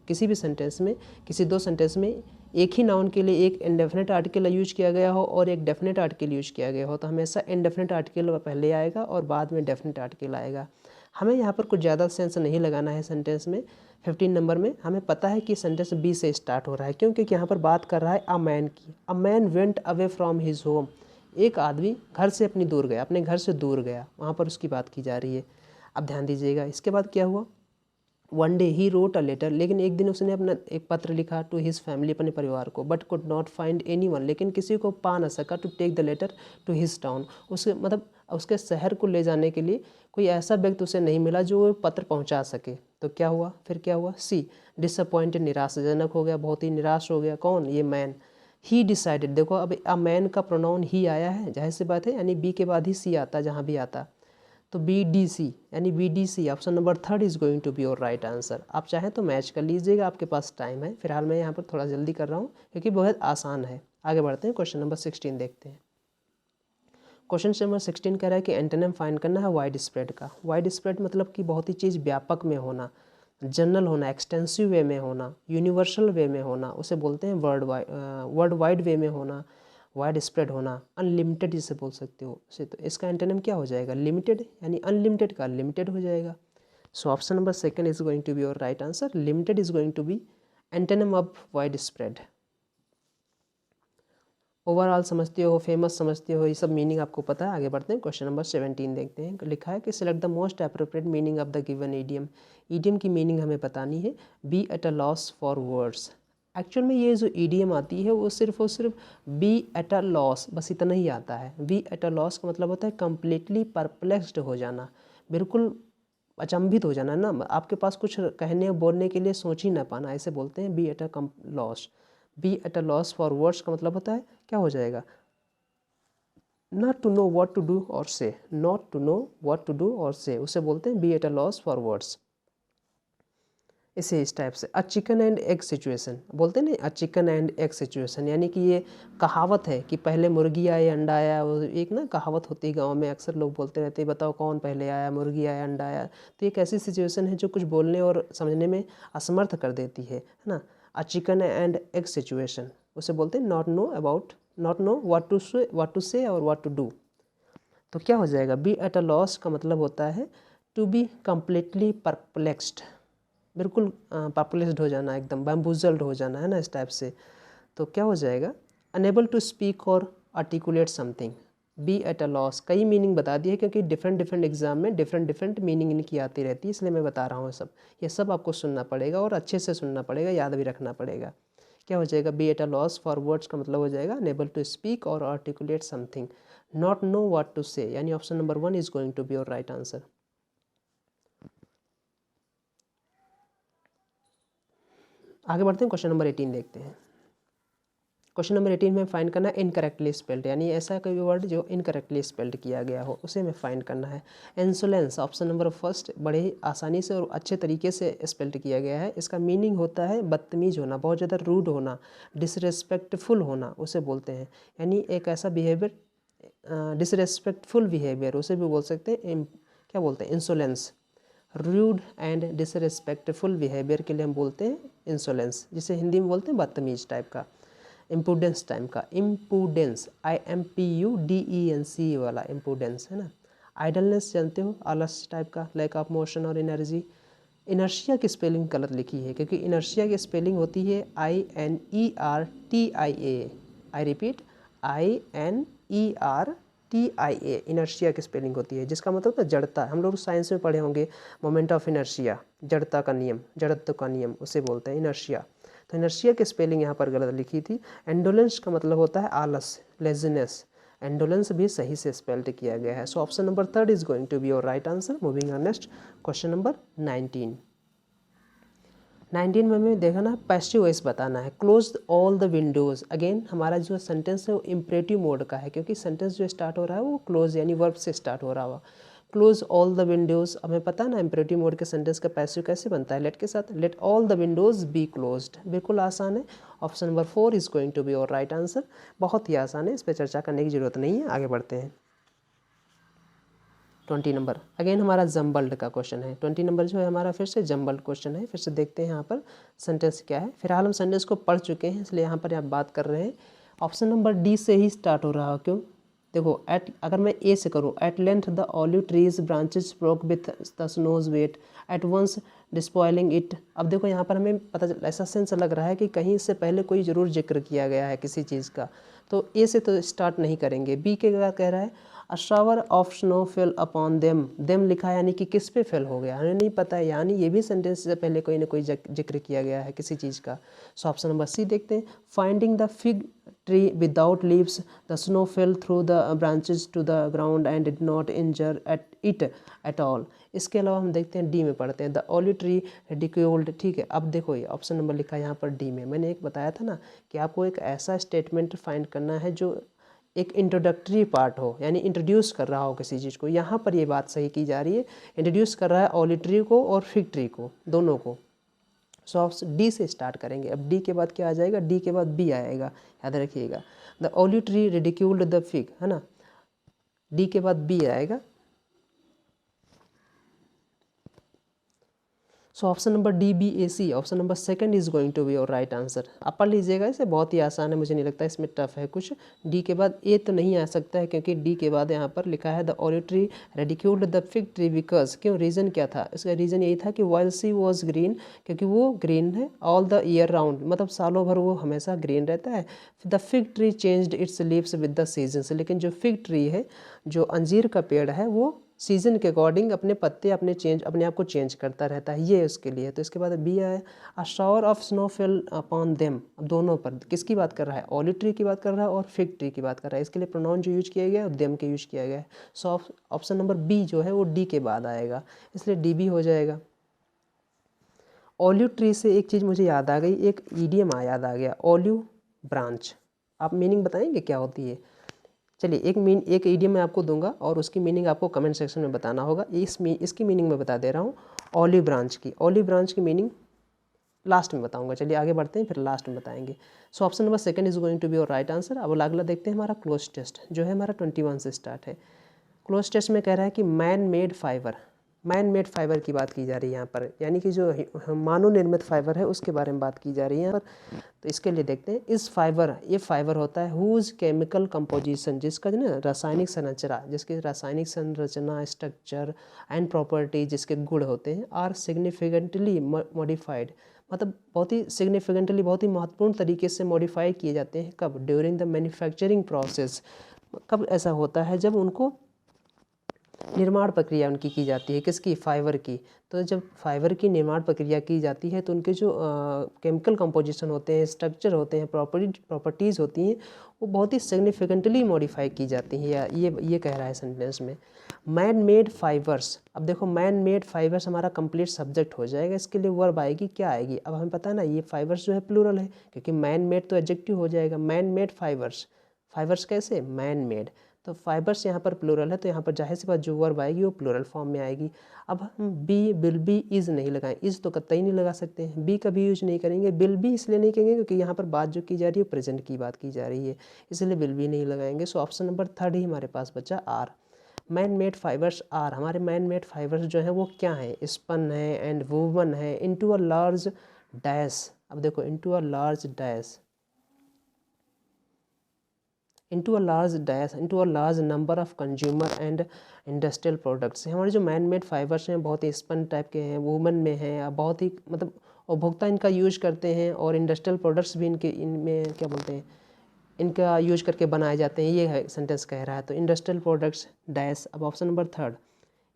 A: किसी भी सेंटेंस में किसी दो सेंटेंस में एक ही नाउन के लिए एक इंडेफिनेट आर्टिकल यूज किया गया हो और एक डेफिनेट आर्टिकल यूज किया गया हो, तो हमेशा इंडेफिनेट आर्टिकल पहले आएगा और बाद में डेफिनेट आर्टिकल आएगा। हमें यहाँ पर कुछ ज़्यादा सेंस नहीं लगाना है सेंटेंस में। 15 नंबर में हमें पता है कि सेंटेंस बी से स्टार्ट हो रहा है, क्योंकि यहाँ पर बात कर रहा है अ मैन की। A man went away from his home, एक आदमी घर से अपने घर से दूर गया, वहाँ पर उसकी बात की जा रही है। अब ध्यान दीजिएगा, इसके बाद क्या हुआ, one day he wrote a letter, लेकिन एक दिन उसने अपना एक पत्र लिखा टू हिज फैमिली, अपने परिवार को, but could not find anyone, लेकिन किसी को पा ना सका, to take the letter to his town, उसके मतलब उसके शहर को ले जाने के लिए कोई ऐसा व्यक्ति उसे नहीं मिला जो वो पत्र पहुंचा सके। तो क्या हुआ, फिर क्या हुआ, सी डिसअपॉइंटेड, निराशाजनक हो गया, बहुत ही निराश हो गया। कौन, ये मैन। ही डिसाइडेड, देखो अब अ मैन का प्रोनाउन ही आया है, जाहिर सी बात है, यानी बी के बाद ही सी आता जहाँ भी आता, तो BDC यानी BDC option number 3 is going to be your right answer. आप चाहें तो मैच कर लीजिएगा, आपके पास टाइम है। फिलहाल मैं यहाँ पर थोड़ा जल्दी कर रहा हूँ क्योंकि बहुत आसान है। आगे बढ़ते हैं, क्वेश्चन नंबर 16 देखते हैं। क्वेश्चन नंबर 16 कह रहा है कि एंटोनिम फाइंड करना है वाइड स्प्रेड का। वाइड स्प्रेड मतलब कि बहुत ही चीज़ व्यापक में होना, जनरल होना, एक्सटेंसिव वे में होना, यूनिवर्सल वे में होना, उसे बोलते हैं वर्ल्ड वाइड वे में होना, वाइड स्प्रेड होना, अनलिमिटेड जिसे बोल सकते हो उसे। तो इसका एंटोनिम क्या हो जाएगा, लिमिटेड, यानी अनलिमिटेड का लिमिटेड हो जाएगा। So option number 2 is going to be your right answer. Limited is going to be antonym of widespread. Overall समझते हो, फेमस समझते हो, ये सब मीनिंग आपको पता है। आगे बढ़ते हैं, क्वेश्चन नंबर 17 देखते हैं। लिखा है कि select the most appropriate meaning of the given idiom. Idiom की मीनिंग हमें बतानी है। Be at a loss for words, actual में ये जो ईडियम आती है वो सिर्फ और सिर्फ बी एट अ लॉस, बस इतना ही आता है। बी एट अ लॉस का मतलब होता है कम्प्लीटली परप्लेक्स्ड हो जाना, बिल्कुल अचंभित हो जाना ना, आपके पास कुछ कहने बोलने के लिए सोच ही ना पाना, ऐसे बोलते हैं be at a loss. Be at a loss for words का मतलब होता है क्या हो जाएगा, not to know what to do और say, not to know what to do और से, उसे बोलते हैं be at a loss for words. इसे इस टाइप से a chicken and egg situation बोलते हैं ना, a chicken and egg situation, यानी कि ये कहावत है कि पहले मुर्गी आई अंडा आया। वो एक ना कहावत होती है गांव में, अक्सर लोग बोलते रहते हैं, बताओ कौन पहले आया, मुर्गी आया अंडा आया। तो एक ऐसी सिचुएशन है जो कुछ बोलने और समझने में असमर्थ कर देती है ना। A chicken and egg situation उसे बोलते हैं नॉट नो व्हाट टू से और व्हाट टू डू। तो क्या हो जाएगा, बी एट अ लॉस का मतलब होता है टू बी कम्प्लीटली परप्लेक्स्ड, बिल्कुल पॉपुलेस्ड हो जाना, एकदम बैम्बूजल्ड हो जाना, है ना, इस टाइप से। तो क्या हो जाएगा, अनेबल टू स्पीक और articulate something. Be at a loss कई मीनिंग बता दी है, क्योंकि डिफरेंट एग्जाम में डिफरेंट मीनिंग इनकी आती रहती है, इसलिए मैं बता रहा हूँ सब। ये सब आपको सुनना पड़ेगा और अच्छे से सुनना पड़ेगा, याद भी रखना पड़ेगा। क्या हो जाएगा, be at a loss for words का मतलब हो जाएगा अनेबल टू स्पीक और articulate something, not know what to say, यानी option number 1 is going to be your right answer. आगे बढ़ते हैं, क्वेश्चन नंबर 18 देखते हैं। क्वेश्चन नंबर 18 में फाइंड करना है इनकरेक्टली स्पेल्ड, यानी ऐसा कोई वर्ड जो इनकरेक्टली स्पेल्ड किया गया हो, उसे हमें फाइंड करना है। इंसोलेंस ऑप्शन नंबर 1 बड़े ही आसानी से और अच्छे तरीके से स्पेल्ड किया गया है। इसका मीनिंग होता है बदतमीज होना, बहुत ज़्यादा रूड होना, डिसरेस्पेक्टफुल होना, उसे बोलते हैं। यानी एक ऐसा बिहेवियर, डिसरेस्पेक्टफुल बिहेवियर उसे भी बोल सकते हैं, क्या बोलते हैं, insolence. Rude and disrespectful behaviour के लिए हम बोलते हैं इंसोलेंस, जिसे हिंदी में बोलते हैं बदतमीज टाइप का। इम्पूडेंस टाइप का, इम्पूडेंस IMPUDENC वाला इम्पूडेंस है ना। आइडलनेस जानते हो, आलस टाइप का, लैक ऑफ मोशन और एनर्जी। इनर्शिया की स्पेलिंग गलत लिखी है, क्योंकि इनर्शिया की स्पेलिंग होती है INERTIA। I repeat, INERTIA, inertia की स्पेलिंग होती है, जिसका मतलब होता है जड़ता। हम लोग साइंस में पढ़े होंगे मोमेंट ऑफ इनर्शिया, जड़ता का नियम, जड़त्व का नियम, उसे बोलते हैं इनर्शिया। तो इनर्शिया की स्पेलिंग यहाँ पर गलत लिखी थी। एंडोलेंस का मतलब होता है आलस, लेजीनेस। एंडोलेंस भी सही से स्पेल्ड किया गया है। So option number 3 is going to be your right answer. Moving on next, question number 19। 19 में हमें देखा ना पैसिव वॉइस बताना है। Close all the Windows, again हमारा जो सेंटेंस है वो इम्परेटिव मोड का है, क्योंकि सेंटेंस जो स्टार्ट हो रहा है वो क्लोज यानी वर्ब से स्टार्ट हो रहा हुआ। क्लोज ऑल द विंडोज़, हमें पता ना इम्परेटिव मोड के सेंटेंस का पैसिव कैसे बनता है, लेट के साथ। Let all the windows be closed, बिल्कुल आसान है। Option number 4 is going to be our right answer. बहुत ही आसान है, इस पर चर्चा करने की ज़रूरत नहीं है। आगे बढ़ते हैं। 20 नंबर अगेन हमारा जम्बल्ड का क्वेश्चन है। 20 नंबर जो है हमारा फिर से जम्बल्ड क्वेश्चन है। फिर से देखते हैं यहाँ पर सेंटेंस क्या है। फिलहाल हम सेंटेंस को पढ़ चुके हैं, इसलिए यहाँ पर आप बात कर रहे हैं। ऑप्शन नंबर डी से ही स्टार्ट हो रहा हो, क्यों? देखो एट, अगर मैं ए से करूँ, at length the olive trees branches broke with the snow's weight at once despoiling it. अब देखो यहाँ पर हमें पता ऐसा सेंस लग रहा है कि कहीं इससे पहले कोई ज़रूर जिक्र किया गया है किसी चीज़ का, तो ए से तो स्टार्ट नहीं करेंगे। बी के क्या कह रहा है, a shower of snow fail upon them. Them लिखा है यानी कि किस पे फेल हो गया, हमें नहीं पता है, यानी ये भी सेंटेंस से पहले कोई ना कोई जिक्र किया गया है किसी चीज़ का। सो ऑप्शन नंबर सी देखते हैं। Finding the fig tree without leaves the snow fell through the branches to the ground and did not injure it at all. इसके अलावा हम देखते हैं डी में पढ़ते हैं, द ऑलिव ट्री रिडिक्यूल्ड। ठीक है, अब देखो ये ऑप्शन नंबर लिखा है यहाँ पर डी में। मैंने एक बताया था ना कि आपको एक ऐसा स्टेटमेंट फाइंड करना है जो एक इंट्रोडक्टरी पार्ट हो, यानी इंट्रोड्यूस कर रहा हो किसी चीज़ को। यहाँ पर ये बात सही की जा रही है, इंट्रोड्यूस कर रहा है ऑलिव ट्री को और फिग ट्री को, दोनों को। सो ऑप्शन डी से स्टार्ट करेंगे। अब डी के बाद क्या आ जाएगा, डी के बाद बी आएगा, याद रखिएगा। The olive tree ridiculed the fig, है ना, डी के बाद बी आएगा। So option number D B A C, option number second is going to be our right answer. आप पढ़ लीजिएगा, इसे बहुत ही आसान है, मुझे नहीं लगता इसमें टफ है कुछ। डी के बाद ए तो नहीं आ सकता है, क्योंकि डी के बाद यहाँ पर लिखा है the olive tree ridiculed the fig tree because. क्यों, रीज़न क्या था? इसका रीज़न यही था कि वाइल सी वॉज ग्रीन, क्योंकि वो ग्रीन है ऑल द ईयर राउंड, मतलब सालों भर वो हमेशा ग्रीन रहता है। The fig tree changed it's leaves with the seasons, लेकिन जो फिग ट्री है, जो अंजीर का पेड़ है, वो सीजन के अकॉर्डिंग अपने पत्ते अपने आप को चेंज करता रहता है, ये उसके लिए। तो इसके बाद बी आया, a shower of snow fail upon them. अब दोनों पर किसकी बात कर रहा है, ऑलिव ट्री की बात कर रहा है और फिग ट्री की बात कर रहा है। इसके लिए प्रोनाउन जो यूज किया गया है देम के यूज किया गया है। सो ऑप्शन नंबर बी जो है वो डी के बाद आएगा, इसलिए डी बी हो जाएगा। ऑलिव ट्री से एक चीज़ मुझे याद आ गई, एक ईडियम याद आ गया, ऑलिव ब्रांच। आप मीनिंग बताएंगे क्या होती है? चलिए एक ईडियम मैं आपको दूंगा और उसकी मीनिंग आपको कमेंट सेक्शन में बताना होगा। इसकी मीनिंग मैं बता दे रहा हूँ, ऑलिव ब्रांच की। ऑलिव ब्रांच की मीनिंग लास्ट में बताऊंगा। चलिए आगे बढ़ते हैं, फिर लास्ट में बताएंगे। So option number second is going to be our right answer. अब अगला देखते हैं, हमारा क्लोज टेस्ट जो है हमारा 21 से स्टार्ट है। क्लोज टेस्ट में कह रहा है कि man made fibre, man made fibre की बात की जा रही है यहाँ पर, यानी कि जो मानव निर्मित फाइबर है उसके बारे में बात की जा रही है यहाँ पर। तो इसके लिए देखते हैं, इस फाइबर, ये फाइबर होता है हुज केमिकल कंपोजिशन, जिसका जो ना रासायनिक संरचना, जिसकी रासायनिक संरचना, स्ट्रक्चर एंड प्रॉपर्टी, जिसके गुण होते हैं, आर सिग्निफिकेंटली मॉडिफाइड, मतलब बहुत ही सिग्निफिकेंटली, बहुत ही महत्वपूर्ण तरीके से मॉडिफाई किए जाते हैं। कब? During the manufacturing process. कब ऐसा होता है? जब उनको निर्माण प्रक्रिया उनकी की जाती है, किसकी? फाइबर की। तो जब फाइबर की निर्माण प्रक्रिया की जाती है तो उनके जो केमिकल कंपोजिशन होते हैं, स्ट्रक्चर होते हैं, प्रॉपर्टीज़ होती हैं, वो बहुत ही सिग्निफिकेंटली मॉडिफाई की जाती हैं। या ये कह रहा है सेंटेंस में मैन मेड फाइबर्स। अब देखो मैन मेड फाइबर्स हमारा कंप्लीट सब्जेक्ट हो जाएगा, इसके लिए वर्ब आएगी, क्या आएगी? अब हमें पता है ना ये फाइबर्स जो है प्लूरल है, क्योंकि मैन मेड तो एडजेक्टिव हो जाएगा। मैन मेड फाइबर्स, फाइबर्स कैसे? Man made. तो फाइबर्स यहाँ पर प्लूरल है, तो यहाँ पर जाहिर सी बात जो वर्ब आएगी वो प्लूरल फॉर्म में आएगी। अब हम बी, विल बी, इज़ नहीं लगाएं, इज़ तो कतई नहीं लगा सकते हैं, बी का भी यूज नहीं करेंगे, विल बी इसलिए नहीं कहेंगे क्योंकि यहाँ पर बात जो की जा रही है प्रेजेंट की बात की जा रही है, इसलिए विल बी नहीं लगाएंगे। सो ऑप्शन नंबर थर्ड ही हमारे पास बचा, are. Man made fibres are, हमारे मैन मेड फाइबर्स जो है वो क्या है? स्पन है एंड वूवन है इनटू अ लार्ज डैश। अब देखो into a large dash, into a large number of consumer and industrial products। हमारे जो मैन मेड फाइबर्स हैं बहुत ही स्पन टाइप के हैं, वूमन में हैं, बहुत ही मतलब उपभोक्ता इनका यूज करते हैं, और इंडस्ट्रियल प्रोडक्ट्स भी इनमें क्या बोलते हैं, इनका यूज करके बनाए जाते हैं, ये है सेंटेंस कह रहा है। तो इंडस्ट्रियल प्रोडक्ट्स डैश। अब ऑप्शन नंबर थर्ड,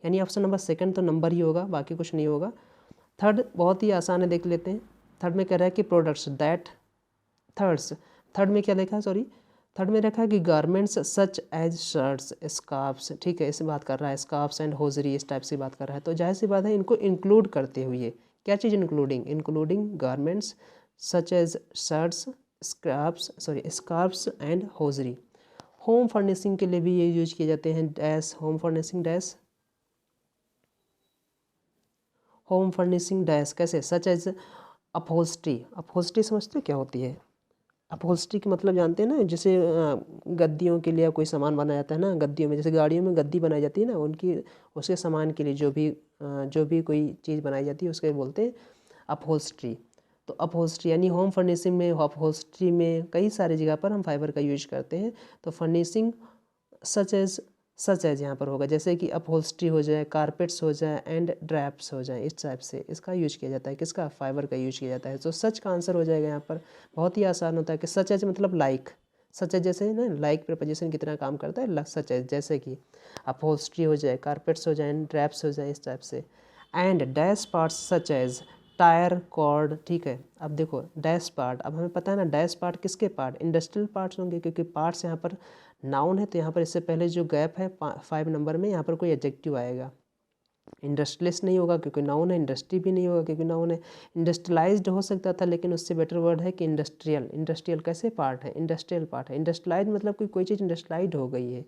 A: यानी ऑप्शन नंबर सेकंड तो नंबर ही होगा, बाकी कुछ नहीं होगा। थर्ड बहुत ही आसान है, देख लेते हैं। थर्ड में कह रहा है कि प्रोडक्ट्स दैट, थर्ड में क्या लिखा है, सॉरी, थर्ड में रखा है कि garments such as shirts, scarves. ठीक है, इससे बात कर रहा है, स्कार्फ्स एंड होजरी, इस टाइप से बात कर रहा है। तो जाहिर सी बात है इनको इंक्लूड करते हुए क्या चीज़ including? Including garments such as shirts, scarves and hosiery. Home furnishing के लिए भी ये यूज किए जाते हैं। Dash home furnishing dash, home furnishing dash कैसे? Such as upholstery. अपहोल्स्ट्री समझते हो क्या होती है? अपहोल्स्ट्री का मतलब जानते हैं ना, जैसे गद्दियों के लिए कोई सामान बनाया जाता है ना, गद्दियों में, जैसे गाड़ियों में गद्दी बनाई जाती है ना, उनकी उसके सामान के लिए जो भी कोई चीज़ बनाई जाती है उसके बोलते हैं अपहोल्स्ट्री। तो अपहोल्स्ट्री यानी होम फर्निशिंग में, अपहोल्स्ट्री में कई सारी जगह पर हम फाइबर का यूज करते हैं। तो फर्निशिंग सच एज यहाँ पर होगा, जैसे कि अपहोल्स्ट्री हो जाए, कारपेट्स हो जाए एंड ड्रैप्स हो जाए, इस टाइप से इसका यूज किया जाता है। किसका? फाइबर का यूज किया जाता है। तो सच का आंसर हो जाएगा यहाँ पर। बहुत ही आसान होता है कि सच एज मतलब लाइक, सच एज जैसे ना लाइक प्रपोजिशन कितना काम करता है, सच एज, जैसे कि अपहोल्स्ट्री हो जाए, कारपेट्स हो जाए, ड्रैप्स हो जाए, इस टाइप से। And dash parts such as tyre, cord, ठीक है। अब देखो डैश पार्ट, अब हमें पता है ना डैश पार्ट किसके पार्ट? इंडस्ट्रियल पार्ट्स होंगे, क्योंकि पार्ट्स यहाँ पर नाउन है, तो यहाँ पर इससे पहले जो गैप है 5 नंबर में, यहाँ पर कोई एडजेक्टिव आएगा। इंडस्ट्रियलिस्ट नहीं होगा क्योंकि नाउन है, इंडस्ट्री भी नहीं होगा क्योंकि नाउन है। इंडस्ट्रियलाइज्ड हो सकता था, लेकिन उससे बेटर वर्ड है कि इंडस्ट्रियल। इंडस्ट्रियल कैसे पार्ट है? इंडस्ट्रियल पार्ट है। इंडस्ट्रियलाइज मतलब कोई चीज़ इंडस्ट्रियलाइज हो गई है,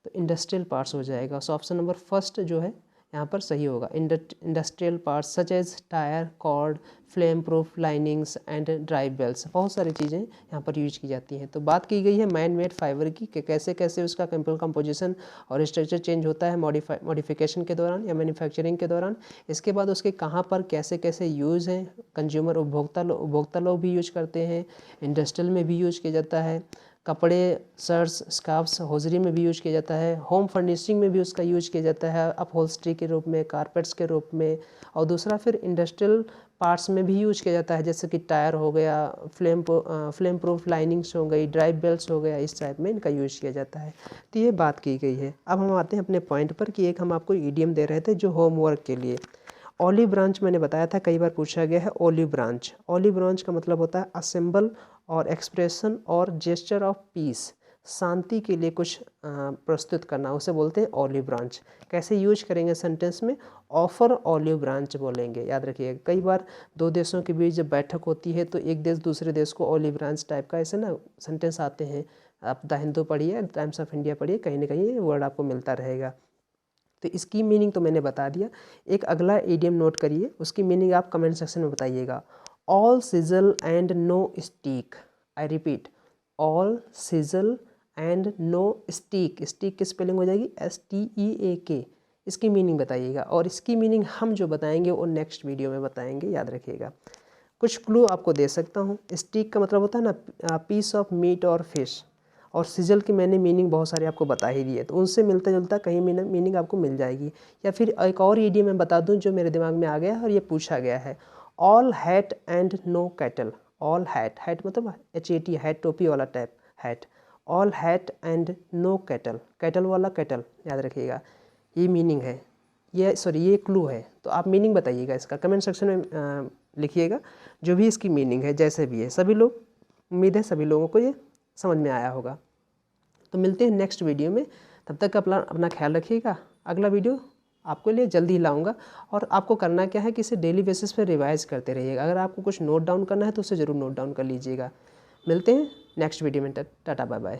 A: तो इंडस्ट्रियल पार्ट्स हो जाएगा। सो ऑप्शन नंबर फर्स्ट जो है यहाँ पर सही होगा। Industrial parts such as tyre, cord, flame proof linings and drive belts, बहुत सारी चीज़ें यहाँ पर यूज की जाती हैं। तो बात की गई है मैन मेड फाइबर की, कि कैसे कैसे उसका केमिकल कंपोजिशन और स्ट्रक्चर चेंज होता है मॉडिफिकेशन के दौरान या मैन्युफैक्चरिंग के दौरान। इसके बाद उसके कहाँ पर कैसे कैसे यूज़ हैं, कंज्यूमर उपभोक्ता लोग भी यूज करते हैं, इंडस्ट्रियल में भी यूज किया जाता है, कपड़े, शर्ट्स, स्कार्फ्स, होजरी में भी यूज किया जाता है, होम फर्निशिंग में भी उसका यूज किया जाता है, अपहोल्स्ट्री के रूप में, कारपेट्स के रूप में, और दूसरा फिर इंडस्ट्रियल पार्ट्स में भी यूज किया जाता है, जैसे कि टायर हो गया, फ्लेम प्रूफ लाइनिंग्स हो गई, ड्राइव बेल्ट्स हो गया, इस टाइप में इनका यूज किया जाता है। तो ये बात की गई है। अब हम आते हैं अपने पॉइंट पर कि एक हम आपको ईडियम दे रहे थे जो होमवर्क के लिए। ऑलिव ब्रांच मैंने बताया था, कई बार पूछा गया है ऑलिव ब्रांच। ऑलिव ब्रांच का मतलब होता है असेंबल और एक्सप्रेशन और जेस्चर ऑफ पीस, शांति के लिए कुछ प्रस्तुत करना, उसे बोलते हैं ऑलिव ब्रांच। कैसे यूज करेंगे सेंटेंस में? ऑफर ऑलिव ब्रांच बोलेंगे, याद रखिएगा। कई बार दो देशों के बीच जब बैठक होती है तो एक देश दूसरे देश को ऑलिव ब्रांच टाइप का ऐसे ना सेंटेंस आते हैं। आप द हिंदू पढ़िए, टाइम्स ऑफ इंडिया पढ़िए, कहीं ना कहीं ये वर्ड आपको मिलता रहेगा। तो इसकी मीनिंग तो मैंने बता दिया। एक अगला इडियम नोट करिए, उसकी मीनिंग आप कमेंट सेक्शन में बताइएगा। All sizzle and no steak. I repeat, all sizzle and no steak. Steak की स्पेलिंग हो जाएगी STEAK। इसकी मीनिंग बताइएगा, और इसकी मीनिंग हम जो बताएंगे वो नेक्स्ट वीडियो में बताएंगे, याद रखिएगा। कुछ क्लू आपको दे सकता हूँ। स्टीक का मतलब होता है ना पीस ऑफ मीट और फिश, और सिजल की मैंने मीनिंग बहुत सारे आपको बता ही दी है, तो उनसे मिलता जुलता कहीं मीनिंग आपको मिल जाएगी। या फिर एक और ईडियम मैं बता दूं जो मेरे दिमाग में आ गया है और ये पूछा गया है। All hat and no cattle. All hat, hat मतलब HAT, हैट टोपी वाला type hat. All hat and no cattle, cattle वाला कैटल, याद रखिएगा। ये मीनिंग है, ये क्लू है। तो आप मीनिंग बताइएगा इसका, कमेंट सेक्शन में लिखिएगा जो भी इसकी मीनिंग है, जैसे भी है। सभी लोग, उम्मीद है सभी लोगों को ये समझ में आया होगा। तो मिलते हैं नेक्स्ट वीडियो में, तब तक अपना ख्याल रखिएगा। अगला वीडियो आपके लिए जल्दी ही लाऊंगा, और आपको करना क्या है कि इसे डेली बेसिस पे रिवाइज करते रहिएगा। अगर आपको कुछ नोट डाउन करना है तो उसे ज़रूर नोट डाउन कर लीजिएगा। मिलते हैं नेक्स्ट वीडियो में, टाटा बाय बाय।